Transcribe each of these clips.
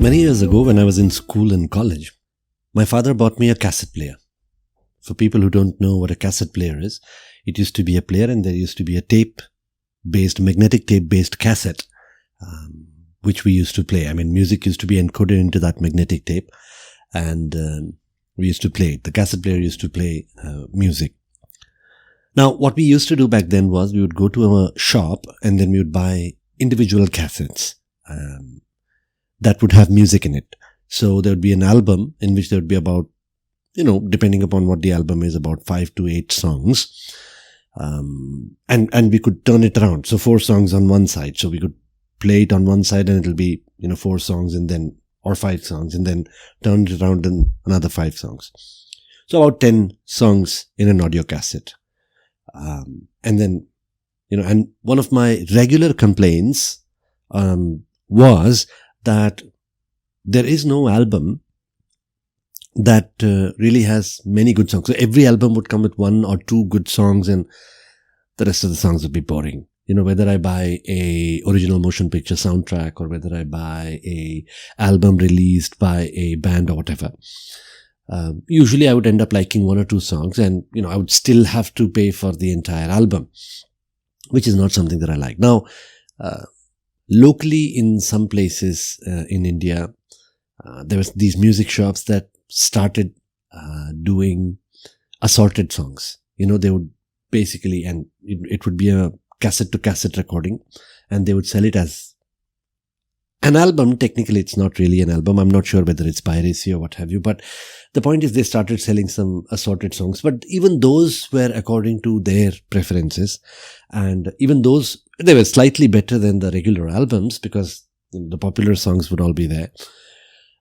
Many years ago, when I was in school and college, my father bought me a cassette player. For people who don't know what a cassette player is, it used to be a player and there used to be a magnetic tape-based cassette, which we used to play. I mean, music used to be encoded into that magnetic tape and we used to play it. The cassette player used to play music. Now, what we used to do back then was we would go to a shop and then we would buy individual cassettes that would have music in it. So there would be an album in which there would be about, depending upon what the album is, about 5 to 8 songs. And we could turn it around. So 4 songs on one side. So we could play it on one side and it'll be, 4 songs and then, or 5 songs, and then turn it around and another 5 songs. So about 10 songs in an audio cassette. And then, and one of my regular complaints was that there is no album that really has many good songs. So every album would come with 1 or 2 good songs and the rest of the songs would be boring. Whether I buy a original motion picture soundtrack or whether I buy a album released by a band or whatever. Usually I would end up liking 1 or 2 songs and, I would still have to pay for the entire album, which is not something that I like. Now, locally in some places in India, there was these music shops that started doing assorted songs. They would basically, and it would be a cassette to cassette recording and they would sell it as an album. Technically, it's not really an album. I'm not sure whether it's piracy or what have you. But the point is they started selling some assorted songs. But even those were according to their preferences. And even those, they were slightly better than the regular albums because the popular songs would all be there.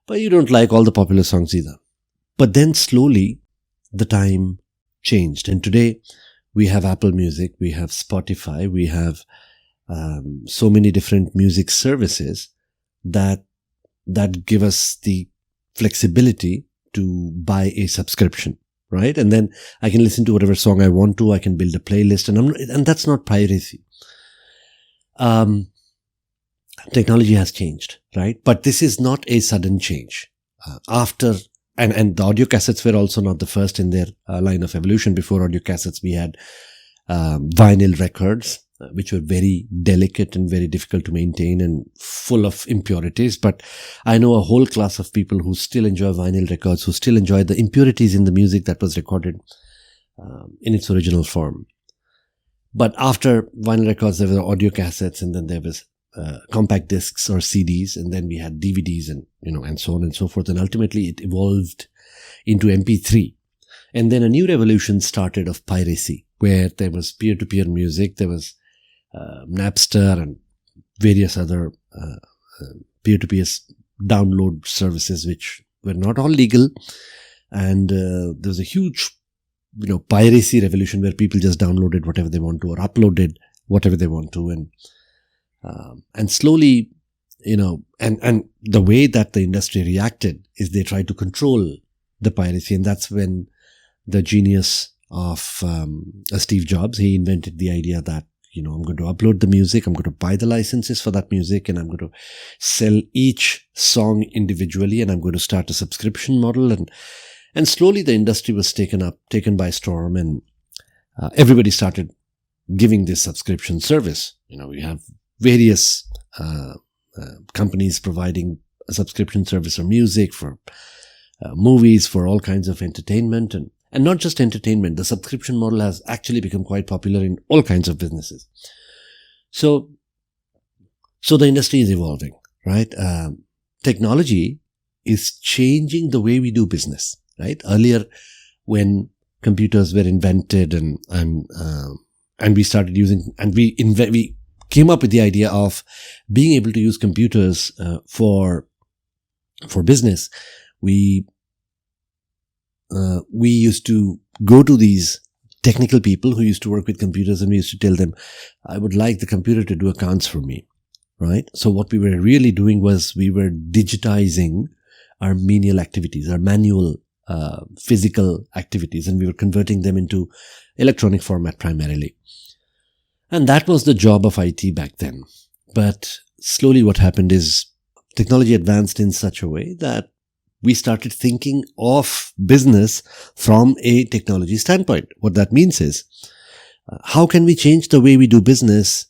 But you don't like all the popular songs either. But then slowly, the time changed. And today, we have Apple Music, we have Spotify, we have so many different music services that give us the flexibility to buy a subscription, right? And then I can listen to whatever song I want to. I can build a playlist, and that's not piracy. Technology has changed, right? But this is not a sudden change. And the audio cassettes were also not the first in their line of evolution. Before audio cassettes, we had vinyl records, which were very delicate and very difficult to maintain and full of impurities. But I know a whole class of people who still enjoy vinyl records, who still enjoy the impurities in the music that was recorded in its original form. But after vinyl records, there were audio cassettes, and then there was compact discs or CDs, and then we had DVDs and, and so on and so forth. And ultimately it evolved into MP3. And then a new revolution started of piracy, where there was peer-to-peer music. There was Napster and various other peer-to-peer download services, which were not all legal. And there was a huge, piracy revolution where people just downloaded whatever they want to or uploaded whatever they want to. And slowly, and the way that the industry reacted is they tried to control the piracy. And that's when the genius of Steve Jobs, he invented the idea that, I'm going to upload the music, I'm going to buy the licenses for that music, and I'm going to sell each song individually, and I'm going to start a subscription model. And slowly the industry was taken by storm, and everybody started giving this subscription service. We have various companies providing a subscription service for music, for movies, for all kinds of entertainment, and not just entertainment. The subscription model has actually become quite popular in all kinds of businesses. So the industry is evolving, right? Technology is changing the way we do business, right? Earlier, when computers were invented and we started using, and we came up with the idea of being able to use computers for business. We used to go to these technical people who used to work with computers, and we used to tell them, I would like the computer to do accounts for me, right? So what we were really doing was we were digitizing our menial activities, our manual physical activities, and we were converting them into electronic format primarily. And that was the job of IT back then. But slowly what happened is technology advanced in such a way that we started thinking of business from a technology standpoint. What that means is, how can we change the way we do business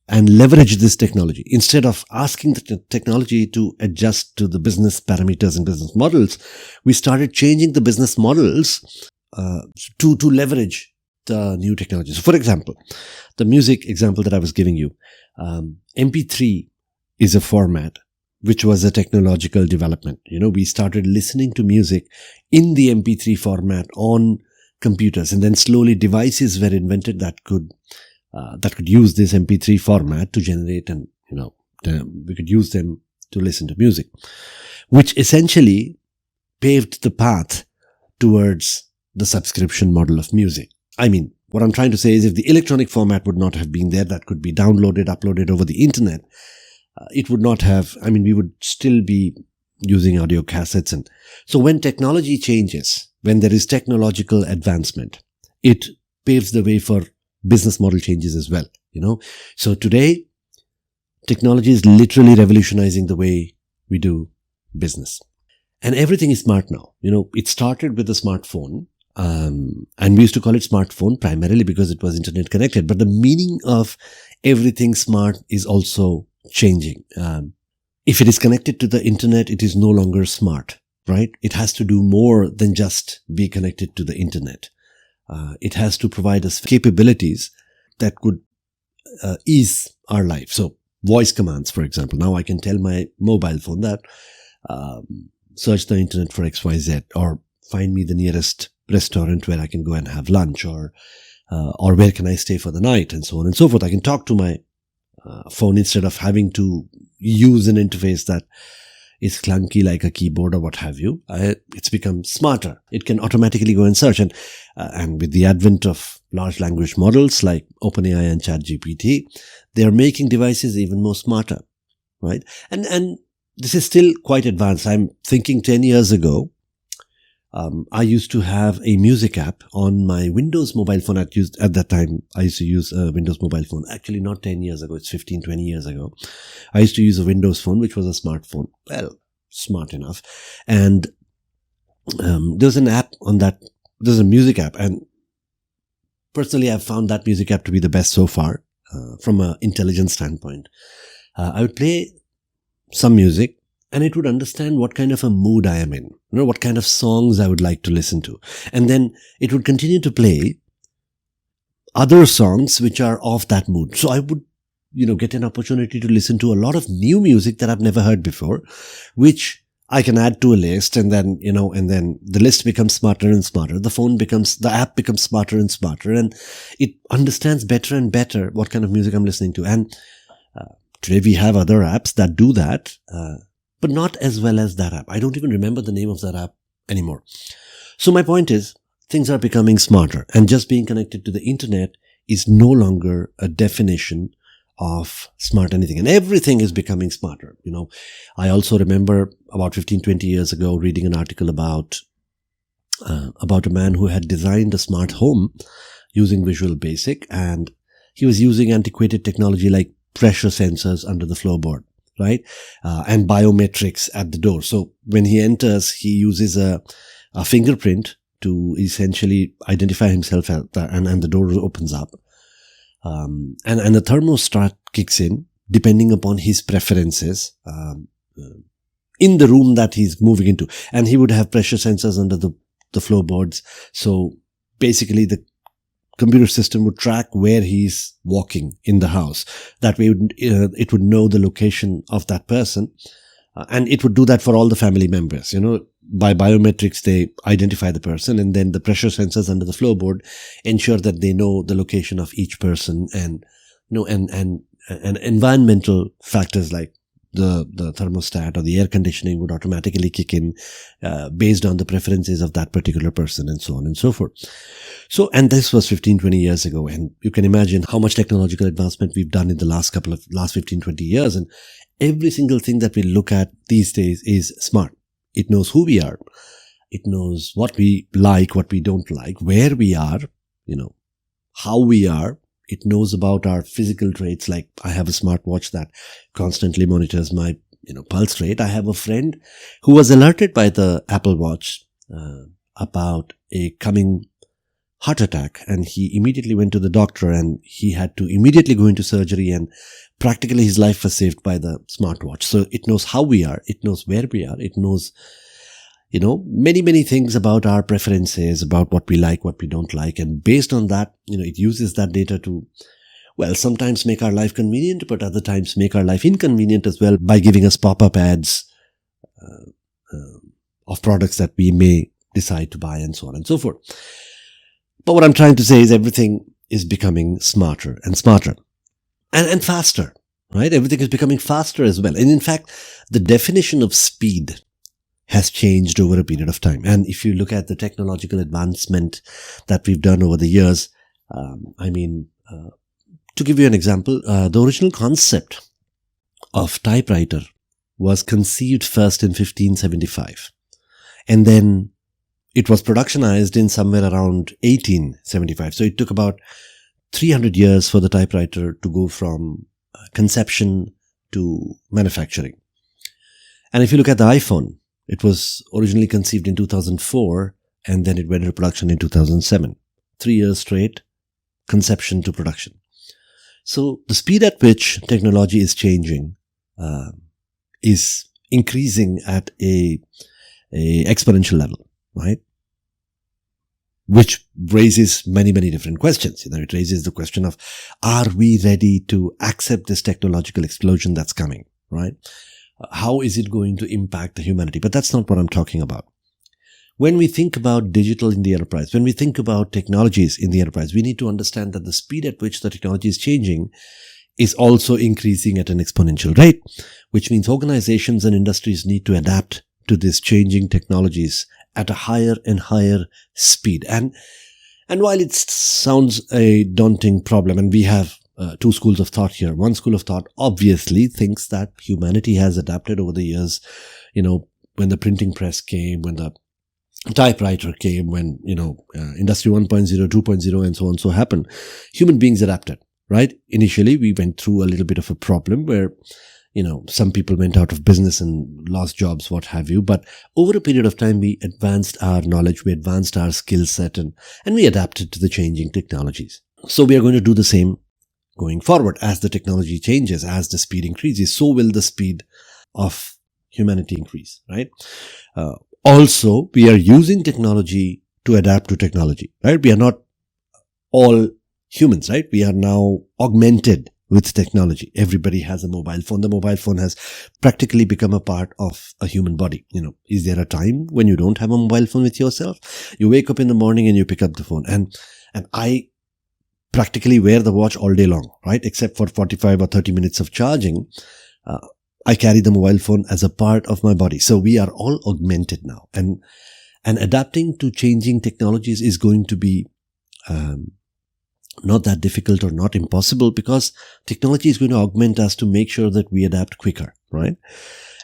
and leverage this technology? Instead of asking the technology to adjust to the business parameters and business models, we started changing the business models to leverage the new technology. So, for example, the music example that I was giving you, MP3 is a format which was a technological development. We started listening to music in the MP3 format on computers, and then slowly devices were invented that could use this MP3 format to generate, and we could use them to listen to music, which essentially paved the path towards the subscription model of music. I mean, what I'm trying to say is, if the electronic format would not have been there, that could be downloaded, uploaded over the internet, it would not have, we would still be using audio cassettes. And so when technology changes, when there is technological advancement, it paves the way for business model changes as well. So today, technology is literally revolutionizing the way we do business. And everything is smart now. It started with a smartphone. And we used to call it smartphone primarily because it was internet connected. But the meaning of everything smart is also changing. If it is connected to the internet, it is no longer smart, right? It has to do more than just be connected to the internet. It has to provide us capabilities that could ease our life. So voice commands, for example. Now I can tell my mobile phone that search the internet for XYZ, or find me the nearest restaurant where I can go and have lunch, or where can I stay for the night, and so on and so forth. I can talk to my phone instead of having to use an interface that is clunky like a keyboard or what have you. It's become smarter. It can automatically go and search, and with the advent of large language models like OpenAI and ChatGPT, they are making devices even more smarter, right? And this is still quite advanced. I'm thinking 10 years ago, I used to have a music app on my Windows mobile phone. At that time, I used to use a Windows mobile phone. Actually, not 10 years ago. It's 15, 20 years ago. I used to use a Windows phone, which was a smartphone. Well, smart enough. And there's an app on that. There's a music app. And personally, I've found that music app to be the best so far from an intelligence standpoint. I would play some music, and it would understand what kind of a mood I am in, what kind of songs I would like to listen to. And then it would continue to play other songs which are of that mood. So I would, get an opportunity to listen to a lot of new music that I've never heard before, which I can add to a list. And then, and then the list becomes smarter and smarter. The app becomes smarter and smarter, and it understands better and better what kind of music I'm listening to. And today we have other apps that do that, but not as well as that app. I don't even remember the name of that app anymore. So my point is, things are becoming smarter, and just being connected to the internet is no longer a definition of smart anything, and everything is becoming smarter. I also remember about 15, 20 years ago reading an article about a man who had designed a smart home using Visual Basic, and he was using antiquated technology like pressure sensors under the floorboard, right? And biometrics at the door. So when he enters, he uses a fingerprint to essentially identify himself, and the door opens up. And the thermostat kicks in depending upon his preferences in the room that he's moving into. And he would have pressure sensors under the floorboards. So basically the computer system would track where he's walking in the house. That way it would know the location of that person. And it would do that for all the family members. By biometrics, they identify the person, and then the pressure sensors under the floorboard ensure that they know the location of each person, and environmental factors like the thermostat or the air conditioning would automatically kick in based on the preferences of that particular person, and so on and so forth. So, and this was 15, 20 years ago, and you can imagine how much technological advancement we've done in the last 15, 20 years, and every single thing that we look at these days is smart. It knows who we are. It knows what we like, what we don't like, where we are, how we are. It knows about our physical traits. Like I have a smartwatch that constantly monitors my pulse rate. I have a friend who was alerted by the Apple Watch about a coming heart attack, and he immediately went to the doctor, and he had to immediately go into surgery, and practically his life was saved by the smartwatch. So it knows how we are, it knows where we are, it knows many things about our preferences, about what we like, what we don't like, and based on that, it uses that data to, well, sometimes make our life convenient, but other times make our life inconvenient as well by giving us pop-up ads of products that we may decide to buy, and so on and so forth. But what I'm trying to say is everything is becoming smarter and smarter and faster, right? Everything is becoming faster as well. And in fact, the definition of speed has changed over a period of time. And if you look at the technological advancement that we've done over the years, to give you an example, the original concept of typewriter was conceived first in 1575. And then it was productionized in somewhere around 1875. So it took about 300 years for the typewriter to go from conception to manufacturing. And if you look at the iPhone, it was originally conceived in 2004, and then it went into production in 2007. 3 years straight, conception to production. So the speed at which technology is changing is increasing at a exponential level, right? Which raises many different questions. It raises the question of, are we ready to accept this technological explosion that's coming, right? How is it going to impact the humanity? But that's not what I'm talking about. When we think about digital in the enterprise, when we think about technologies in the enterprise, we need to understand that the speed at which the technology is changing is also increasing at an exponential rate, which means organizations and industries need to adapt to these changing technologies at a higher and higher speed. And while it sounds a daunting problem, and we have two schools of thought here. One school of thought obviously thinks that humanity has adapted over the years, when the printing press came, when the typewriter came, when, Industry 1.0, 2.0, and so on so happened. Human beings adapted, right? Initially, we went through a little bit of a problem where, some people went out of business and lost jobs, what have you. But over a period of time, we advanced our knowledge, we advanced our skill set, and we adapted to the changing technologies. So we are going to do the same going forward. As the technology changes, as the speed increases, so will the speed of humanity increase, right? Also, we are using technology to adapt to technology, right? We are not all humans, right? We are now augmented with technology. Everybody has a mobile phone. The mobile phone has practically become a part of a human body. Is there a time when you don't have a mobile phone with yourself? You wake up in the morning and you pick up the phone. And I practically wear the watch all day long, right? Except for 45 or 30 minutes of charging. I carry the mobile phone as a part of my body. So we are all augmented now. And adapting to changing technologies is going to be not that difficult or not impossible, because technology is going to augment us to make sure that we adapt quicker, right?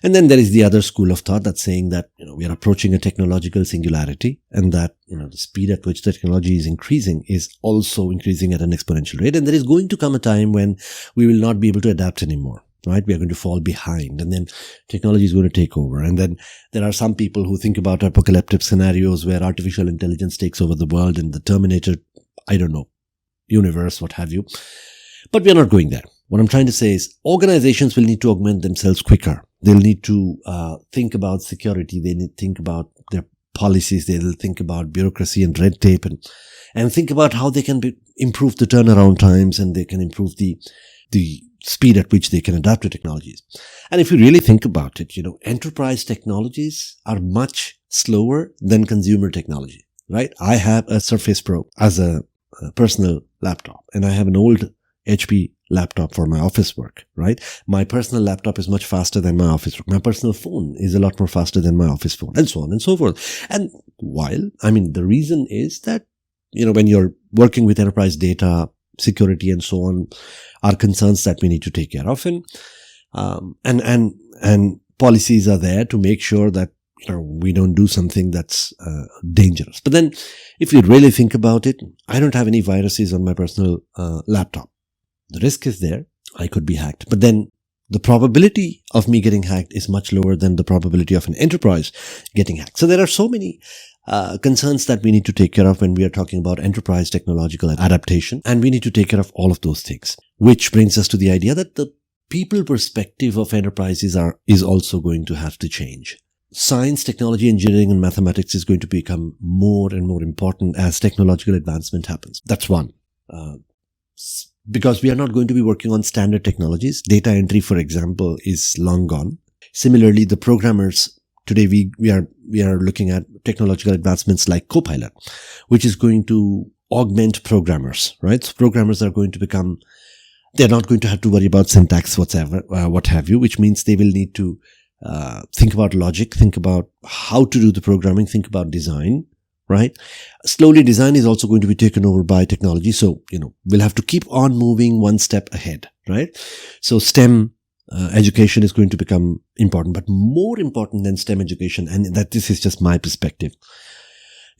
And then there is the other school of thought that's saying that, we are approaching a technological singularity, and that, the speed at which the technology is increasing is also increasing at an exponential rate. And there is going to come a time when we will not be able to adapt anymore, right? We are going to fall behind, and then technology is going to take over. And then there are some people who think about apocalyptic scenarios where artificial intelligence takes over the world and the Terminator, universe, what have you. But we are not going there. What I'm trying to say is organizations will need to augment themselves quicker. They'll need to think about security. They need to think about their policies. They'll think about bureaucracy and red tape, and think about how they can improve the turnaround times, and they can improve the speed at which they can adapt to technologies. And if you really think about it, enterprise technologies are much slower than consumer technology, right? I have a Surface Pro as a personal laptop, and I have an old HP laptop for my office work, right? My personal laptop is much faster than my office work. My personal phone is a lot more faster than my office phone, and so on and so forth. And the reason is that, when you're working with enterprise data, security and so on are concerns that we need to take care of. And policies are there to make sure that, we don't do something that's dangerous. But then if you really think about it, I don't have any viruses on my personal laptop. The risk is there. I could be hacked. But then the probability of me getting hacked is much lower than the probability of an enterprise getting hacked. So there are so many concerns that we need to take care of when we are talking about enterprise technological adaptation, and we need to take care of all of those things, which brings us to the idea that the people perspective of enterprises is also going to have to change. Science, technology, engineering, and mathematics is going to become more and more important as technological advancement happens. That's one. Because we are not going to be working on standard technologies. Data entry, for example, is long gone. Similarly, the programmers, today we are looking at technological advancements like Copilot, which is going to augment programmers, right? So programmers are going to become, they're not going to have to worry about syntax whatsoever, what have you, which means they will need to think about logic, think about how to do the programming, think about design, right? Slowly, design is also going to be taken over by technology. So, we'll have to keep on moving one step ahead, right? So STEM education is going to become important, but more important than STEM education, and that this is just my perspective,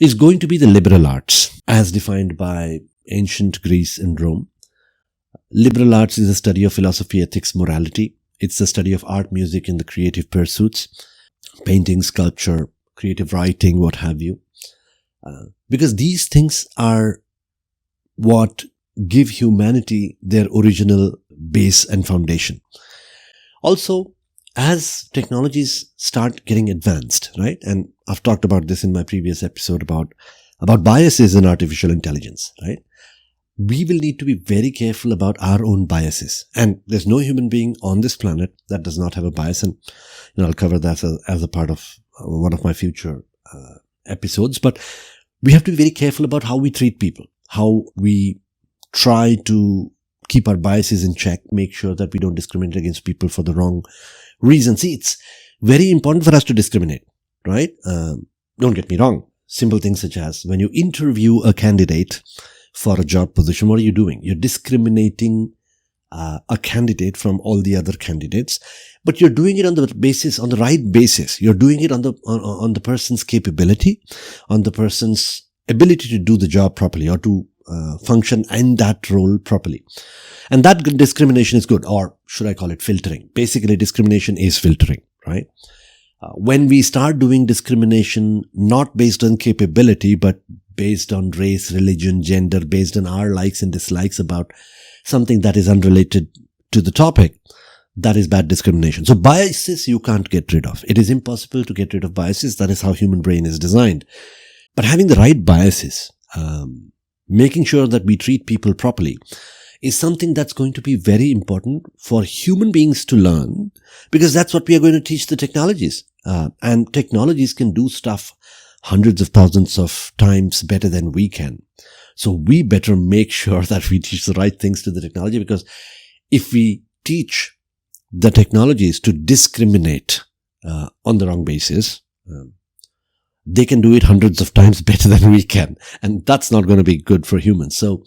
is going to be the liberal arts as defined by ancient Greece and Rome. Liberal arts is a study of philosophy, ethics, morality. It's the study of art, music, and the creative pursuits, painting, sculpture, creative writing, what have you. Because these things are what give humanity their original base and foundation. Also, as technologies start getting advanced, right? And I've talked about this in my previous episode about biases in artificial intelligence, right? We will need to be very careful about our own biases. And there's no human being on this planet that does not have a bias. And I'll cover that as a part of one of my future episodes. But we have to be very careful about how we treat people, how we try to keep our biases in check, make sure that we don't discriminate against people for the wrong reason. See, it's very important for us to discriminate, right? Don't get me wrong. Simple things such as when you interview a candidate for a job position, what are you doing? You're discriminating a candidate from all the other candidates, but you're doing it on the right basis. You're doing it on the person's capability, on the person's ability to do the job properly or to function in that role properly. And that discrimination is good, or should I call it filtering? Basically, discrimination is filtering, right? When we start doing discrimination, not based on capability, but based on race, religion, gender, based on our likes and dislikes about something that is unrelated to the topic, that is bad discrimination. So biases you can't get rid of. It is impossible to get rid of biases. That is how human brain is designed. But having the right biases, making sure that we treat people properly, is something that's going to be very important for human beings to learn, because that's what we are going to teach the technologies. And technologies can do stuff hundreds of thousands of times better than we can. So we better make sure that we teach the right things to the technology, because if we teach the technologies to discriminate on the wrong basis, they can do it hundreds of times better than we can. And that's not going to be good for humans. So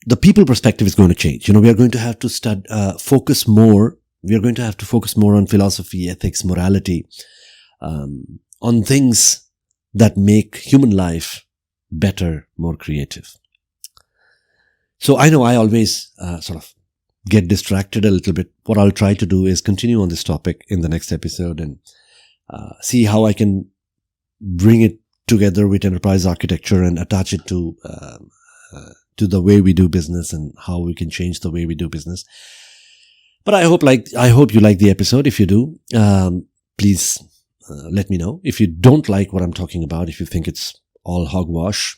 the people perspective is going to change. We are going to have to focus more. We are going to have to focus more on philosophy, ethics, morality, on things that make human life better, more creative. So I know I always sort of get distracted a little bit. What I'll try to do is continue on this topic in the next episode and see how I can bring it together with enterprise architecture and attach it to the way we do business and how we can change the way we do business. But I hope you like the episode. If you do, please let me know. If you don't like what I'm talking about, if you think it's all hogwash,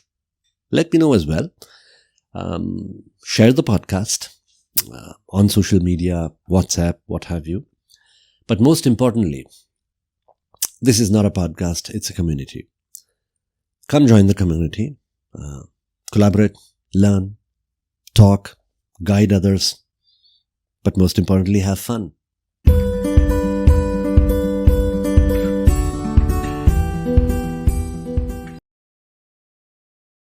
let me know as well. Share the podcast on social media, WhatsApp, what have you. But most importantly, this is not a podcast, it's a community. Come join the community, collaborate, learn, talk, guide others, but most importantly, have fun.